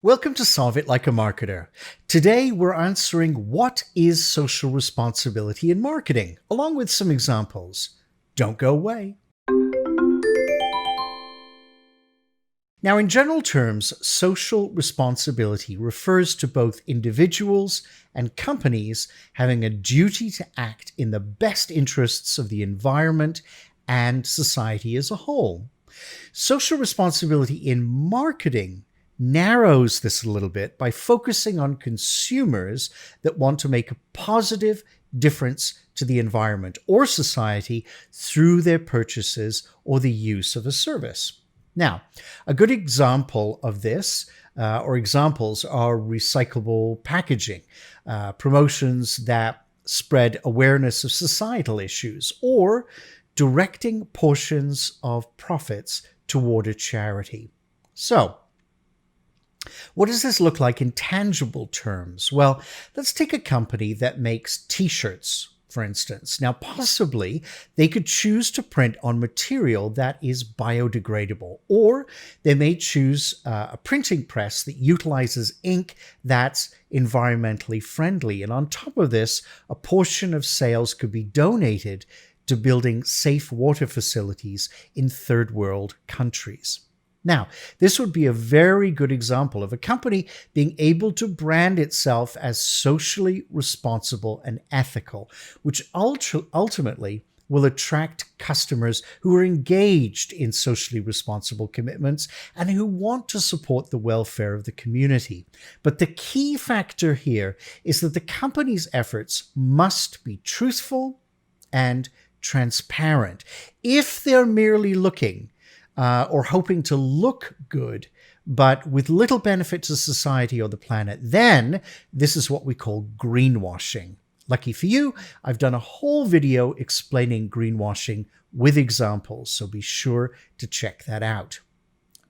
Welcome to Solve It Like a Marketer. Today we're answering what is social responsibility in marketing, along with some examples. Don't go away. Now, in general terms, social responsibility refers to both individuals and companies having a duty to act in the best interests of the environment and society as a whole. Social responsibility in marketing narrows this a little bit by focusing on consumers that want to make a positive difference to the environment or society through their purchases or the use of a service. Now, a good example of this or examples are recyclable packaging, promotions that spread awareness of societal issues, or directing portions of profits toward a charity. So, what does this look like in tangible terms? Well, let's take a company that makes t-shirts, for instance. Now, possibly they could choose to print on material that is biodegradable, or they may choose a printing press that utilizes ink that's environmentally friendly. And on top of this, a portion of sales could be donated to building safe water facilities in third world countries. Now, this would be a very good example of a company being able to brand itself as socially responsible and ethical, which ultimately will attract customers who are engaged in socially responsible commitments and who want to support the welfare of the community. But the key factor here is that the company's efforts must be truthful and transparent. If they're merely looking or hoping to look good, but with little benefit to society or the planet, then this is what we call greenwashing. Lucky for you, I've done a whole video explaining greenwashing with examples, so be sure to check that out.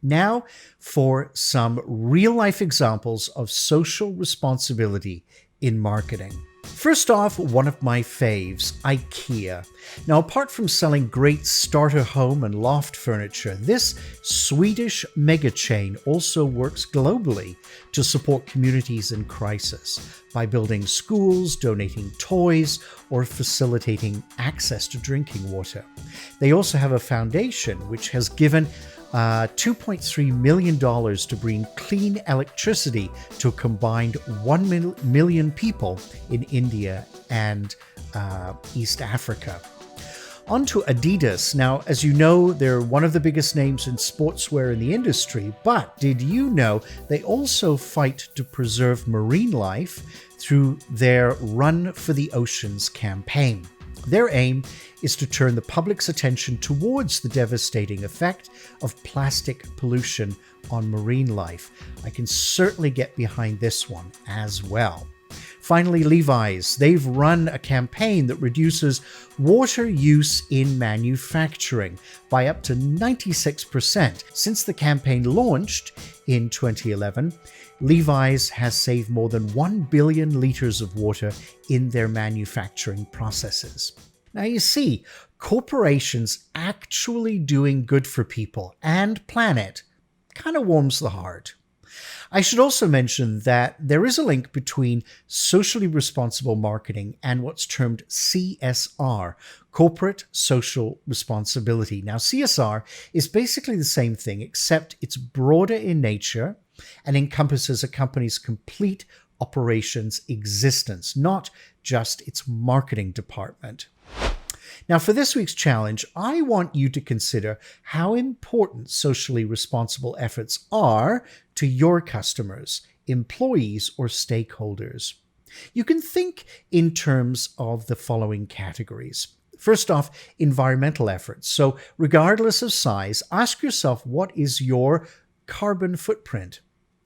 Now for some real-life examples of social responsibility in marketing. First off, one of my faves, IKEA. Now, apart from selling great starter home and loft furniture, this Swedish mega chain also works globally to support communities in crisis by building schools, donating toys, or facilitating access to drinking water. They also have a foundation which has given $2.3 million to bring clean electricity to a combined 1 million people in India and East Africa. On to Adidas. Now, as you know, they're one of the biggest names in sportswear in the industry, but did you know they also fight to preserve marine life through their Run for the Oceans campaign? Their aim is to turn the public's attention towards the devastating effect of plastic pollution on marine life. I can certainly get behind this one as well. Finally, LEVI'S. They've run a campaign that reduces water use in manufacturing by up to 96%. Since the campaign launched in 2011, LEVI'S has saved more than 1 billion liters of water in their manufacturing processes. Now you see, corporations actually doing good for people and planet kind of warms the heart. I should also mention that there is a link between socially responsible marketing and what's termed CSR, corporate social responsibility. Now, CSR is basically the same thing, except it's broader in nature and encompasses a company's complete operations existence, not just its marketing department. Now, for this week's challenge, I want you to consider how important socially responsible efforts are to your customers, employees, or stakeholders. You can think in terms of the following categories. First off, environmental efforts. So regardless of size, ask yourself, what is your carbon footprint?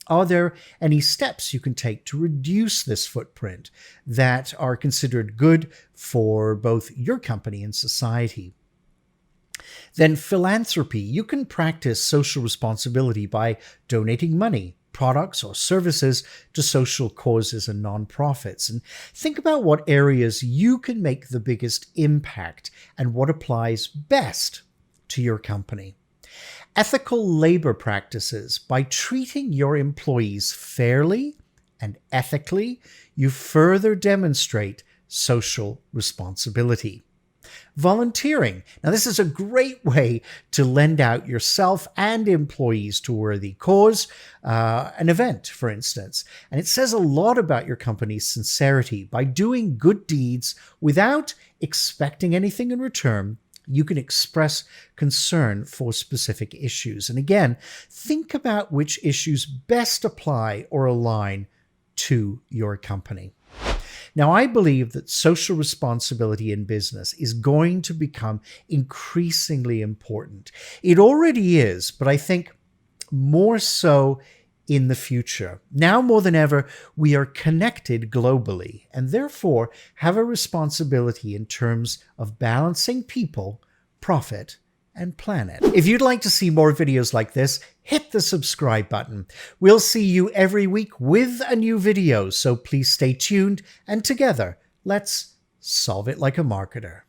Are there any steps you can take to reduce this footprint that are considered good for both your company and society? Then philanthropy. You can practice social responsibility by donating money, products, or services to social causes and nonprofits. And think about what areas you can make the biggest impact and what applies best to your company. Ethical labor practices. By treating your employees fairly and ethically, you further demonstrate social responsibility. Volunteering. Now, this is a great way to lend out yourself and employees to a worthy cause, an event, for instance. And it says a lot about your company's sincerity. By doing good deeds without expecting anything in return, you can express concern for specific issues. And again, think about which issues best apply or align to your company. Now, I believe that social responsibility in business is going to become increasingly important. It already is, but I think more so in the future. Now more than ever, we are connected globally and therefore have a responsibility in terms of balancing people, profit, and planet. If you'd like to see more videos like this, hit the subscribe button. We'll see you every week with a new video, so please stay tuned and together, let's solve it like a marketer.